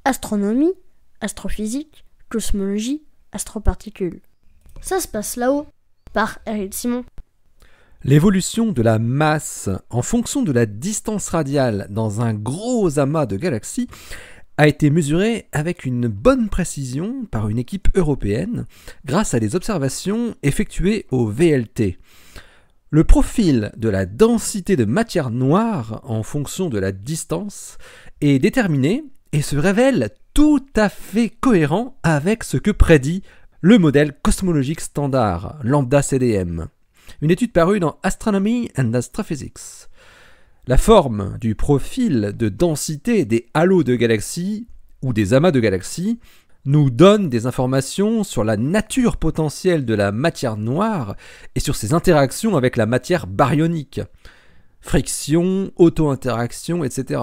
astronomie, astrophysique, cosmologie, astroparticules. Ça se passe là-haut, par Eric Simon. L'évolution de la masse en fonction de la distance radiale dans un gros amas de galaxies a été mesurée avec une bonne précision par une équipe européenne grâce à des observations effectuées au VLT. Le profil de la densité de matière noire en fonction de la distance est déterminé et se révèle tout à fait cohérent avec ce que prédit le modèle cosmologique standard, lambda CDM. Une étude parue dans Astronomy and Astrophysics. La forme du profil de densité des halos de galaxies ou des amas de galaxies nous donne des informations sur la nature potentielle de la matière noire et sur ses interactions avec la matière baryonique. Friction, auto-interaction, etc.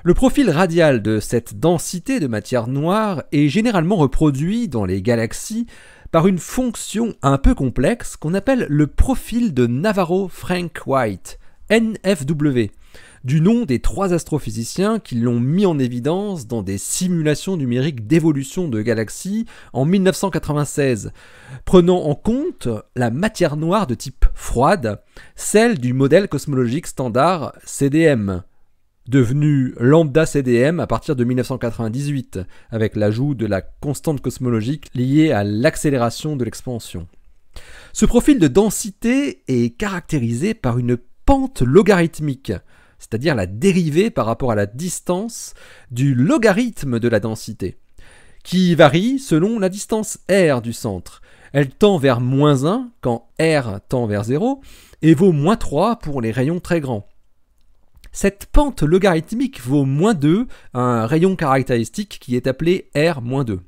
Le profil radial de cette densité de matière noire est généralement reproduit dans les galaxies par une fonction un peu complexe qu'on appelle le profil de Navarro-Frank-White, NFW, du nom des 3 astrophysiciens qui l'ont mis en évidence dans des simulations numériques d'évolution de galaxies en 1996, prenant en compte la matière noire de type froide, celle du modèle cosmologique standard CDM, devenu lambda CDM à partir de 1998, avec l'ajout de la constante cosmologique liée à l'accélération de l'expansion. Ce profil de densité est caractérisé par une pente logarithmique, c'est-à-dire la dérivée par rapport à la distance du logarithme de la densité, qui varie selon la distance r du centre. Elle tend vers -1 quand r tend vers 0 et vaut -3 pour les rayons très grands. Cette pente logarithmique vaut -2 à un rayon caractéristique qui est appelé R-2.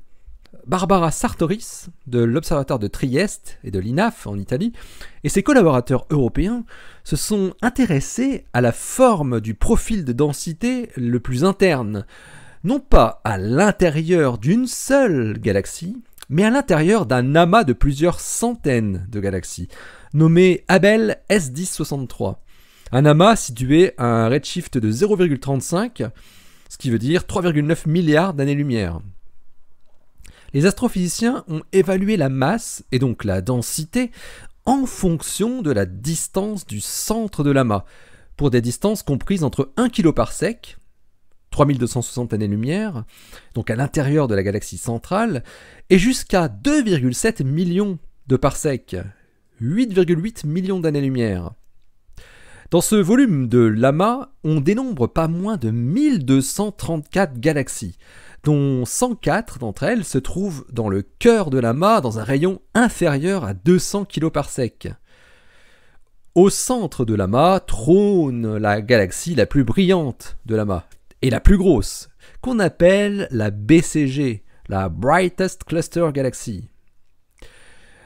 Barbara Sartoris, de l'Observatoire de Trieste et de l'INAF en Italie, et ses collaborateurs européens se sont intéressés à la forme du profil de densité le plus interne, non pas à l'intérieur d'une seule galaxie, mais à l'intérieur d'un amas de plusieurs centaines de galaxies, nommé Abell S1063. Un amas situé à un redshift de 0,35, ce qui veut dire 3,9 milliards d'années-lumière. Les astrophysiciens ont évalué la masse, et donc la densité, en fonction de la distance du centre de l'amas, pour des distances comprises entre 1 kg par sec, 3260 années-lumière, donc à l'intérieur de la galaxie centrale, et jusqu'à 2,7 millions de parsecs, 8,8 millions d'années-lumière. Dans ce volume de l'amas, on dénombre pas moins de 1234 galaxies, dont 104 d'entre elles se trouvent dans le cœur de l'amas dans un rayon inférieur à 200 kg par sec. Au centre de l'amas trône la galaxie la plus brillante de l'amas, et la plus grosse, qu'on appelle la BCG, la Brightest Cluster Galaxy.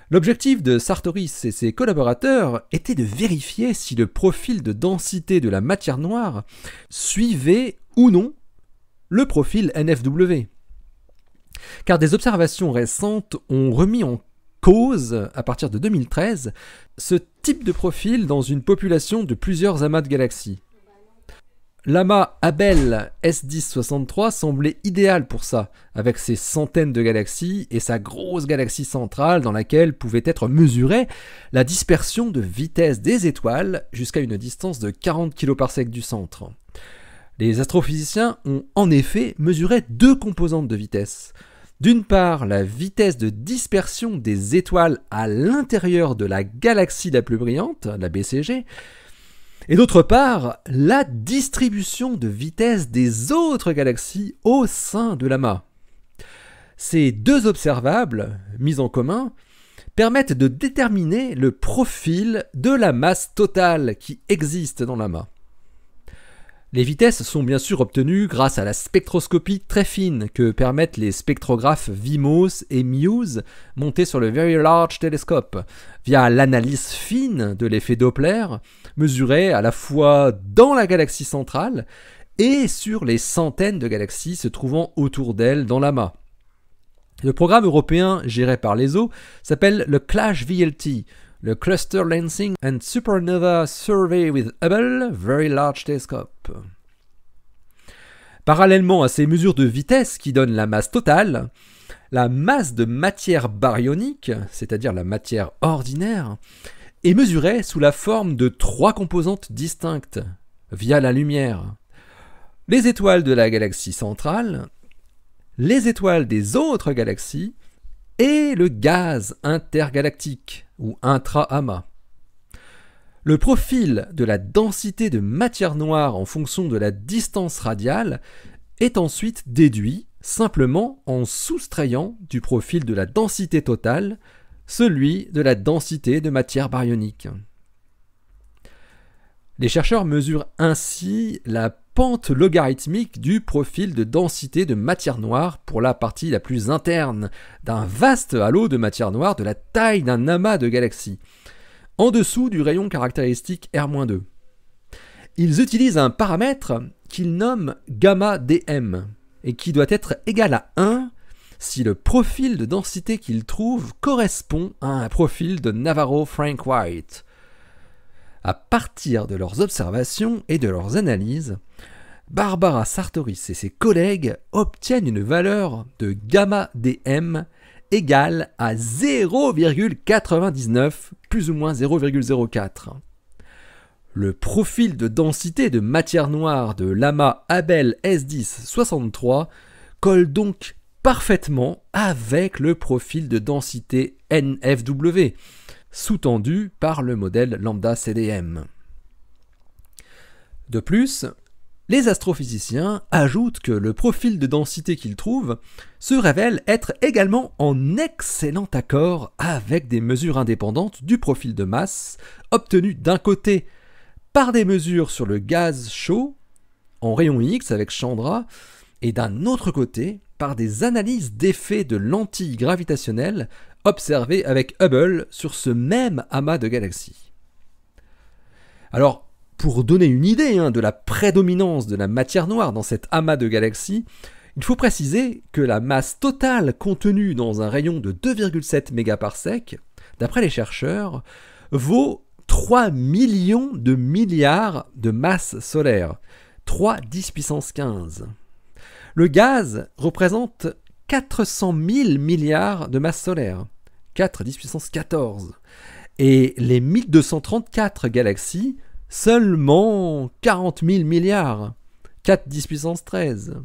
L'objectif de Sartoris et ses collaborateurs était de vérifier si le profil de densité de la matière noire suivait ou non le profil NFW. Car des observations récentes ont remis en cause, à partir de 2013, ce type de profil dans une population de plusieurs amas de galaxies. L'amas Abell S1063 semblait idéal pour ça, avec ses centaines de galaxies et sa grosse galaxie centrale dans laquelle pouvait être mesurée la dispersion de vitesse des étoiles jusqu'à une distance de 40 kg par sec du centre. Les astrophysiciens ont en effet mesuré 2 composantes de vitesse. D'une part, la vitesse de dispersion des étoiles à l'intérieur de la galaxie la plus brillante, la BCG, et d'autre part, la distribution de vitesse des autres galaxies au sein de l'amas. Ces 2 observables, mis en commun, permettent de déterminer le profil de la masse totale qui existe dans l'amas. Les vitesses sont bien sûr obtenues grâce à la spectroscopie très fine que permettent les spectrographes VIMOS et MUSE montés sur le Very Large Telescope, via l'analyse fine de l'effet Doppler, mesuré à la fois dans la galaxie centrale et sur les centaines de galaxies se trouvant autour d'elle dans l'amas. Le programme européen géré par l'ESO s'appelle le CLASH VLT, le Cluster Lensing and Supernova Survey with Hubble Very Large Telescope. Parallèlement à ces mesures de vitesse qui donnent la masse totale, la masse de matière baryonique, c'est-à-dire la matière ordinaire, est mesurée sous la forme de 3 composantes distinctes, via la lumière. Les étoiles de la galaxie centrale, les étoiles des autres galaxies, et le gaz intergalactique, ou intra-amas. Le profil de la densité de matière noire en fonction de la distance radiale est ensuite déduit simplement en soustrayant du profil de la densité totale celui de la densité de matière baryonique. Les chercheurs mesurent ainsi la pente logarithmique du profil de densité de matière noire pour la partie la plus interne d'un vaste halo de matière noire de la taille d'un amas de galaxies, en dessous du rayon caractéristique R-2. Ils utilisent un paramètre qu'ils nomment gamma dm et qui doit être égal à 1 si le profil de densité qu'ils trouvent correspond à un profil de Navarro-Frank White. À partir de leurs observations et de leurs analyses, Barbara Sartoris et ses collègues obtiennent une valeur de gamma dm égale à 0,99, plus ou moins 0,04. Le profil de densité de matière noire de l'amas Abell S10-63 colle donc parfaitement avec le profil de densité NFW, sous-tendu par le modèle lambda CDM. De plus, les astrophysiciens ajoutent que le profil de densité qu'ils trouvent se révèle être également en excellent accord avec des mesures indépendantes du profil de masse obtenues d'un côté par des mesures sur le gaz chaud en rayon X avec Chandra et d'un autre côté par des analyses d'effets de lentilles gravitationnelles observées avec Hubble sur ce même amas de galaxies. Alors, pour donner une idée de la prédominance de la matière noire dans cet amas de galaxies, il faut préciser que la masse totale contenue dans un rayon de 2,7 mégaparsec, d'après les chercheurs, vaut 3 millions de milliards de masses solaires, 3 10 puissance 15. Le gaz représente 400 000 milliards de masses solaires, 4 10 puissance 14. Et les 1234 galaxies, seulement 40 000 milliards, 4 10 puissance 13.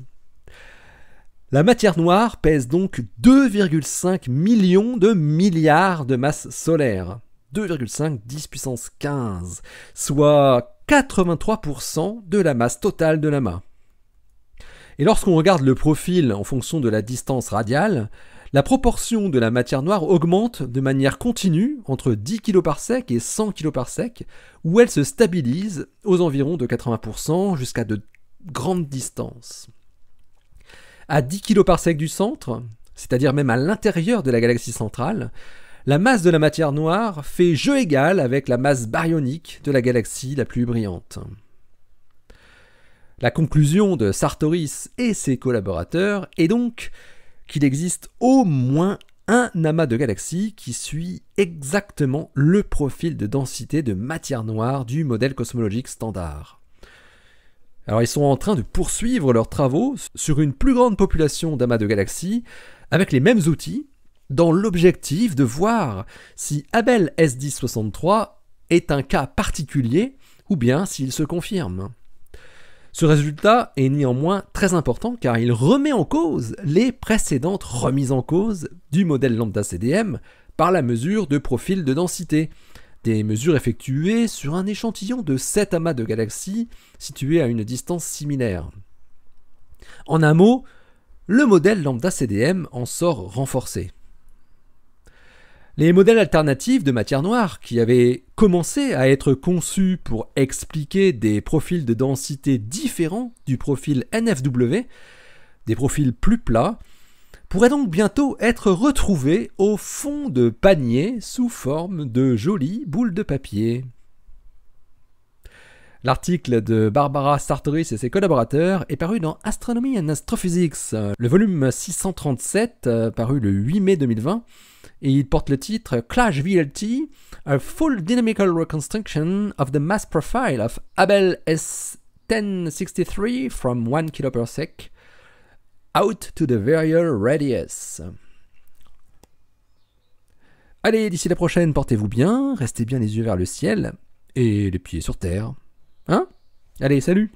La matière noire pèse donc 2,5 millions de milliards de masses solaires, 2,5 10 puissance 15, soit 83% de la masse totale de l'amas. Et lorsqu'on regarde le profil en fonction de la distance radiale, la proportion de la matière noire augmente de manière continue entre 10 kPa et 100 kPa, où elle se stabilise aux environs de 80% jusqu'à de grandes distances. À 10 kPa du centre, c'est-à-dire même à l'intérieur de la galaxie centrale, la masse de la matière noire fait jeu égal avec la masse baryonique de la galaxie la plus brillante. La conclusion de Sartoris et ses collaborateurs est donc qu'il existe au moins un amas de galaxies qui suit exactement le profil de densité de matière noire du modèle cosmologique standard. Alors ils sont en train de poursuivre leurs travaux sur une plus grande population d'amas de galaxies avec les mêmes outils, dans l'objectif de voir si Abell S10-63 est un cas particulier ou bien s'il se confirme. Ce résultat est néanmoins très important car il remet en cause les précédentes remises en cause du modèle lambda CDM par la mesure de profil de densité, des mesures effectuées sur un échantillon de 7 amas de galaxies situés à une distance similaire. En un mot, le modèle lambda CDM en sort renforcé. Les modèles alternatifs de matière noire, qui avaient commencé à être conçus pour expliquer des profils de densité différents du profil NFW, des profils plus plats, pourraient donc bientôt être retrouvés au fond de paniers sous forme de jolies boules de papier. L'article de Barbara Sartoris et ses collaborateurs est paru dans Astronomy and Astrophysics, le volume 637, paru le 8 mai 2020, et il porte le titre Clash VLT, A Full Dynamical Reconstruction of the Mass Profile of Abell 1063 from 1 kPa out to the virial radius. Allez, d'ici la prochaine, portez-vous bien, restez bien les yeux vers le ciel et les pieds sur terre. Hein? Allez, salut!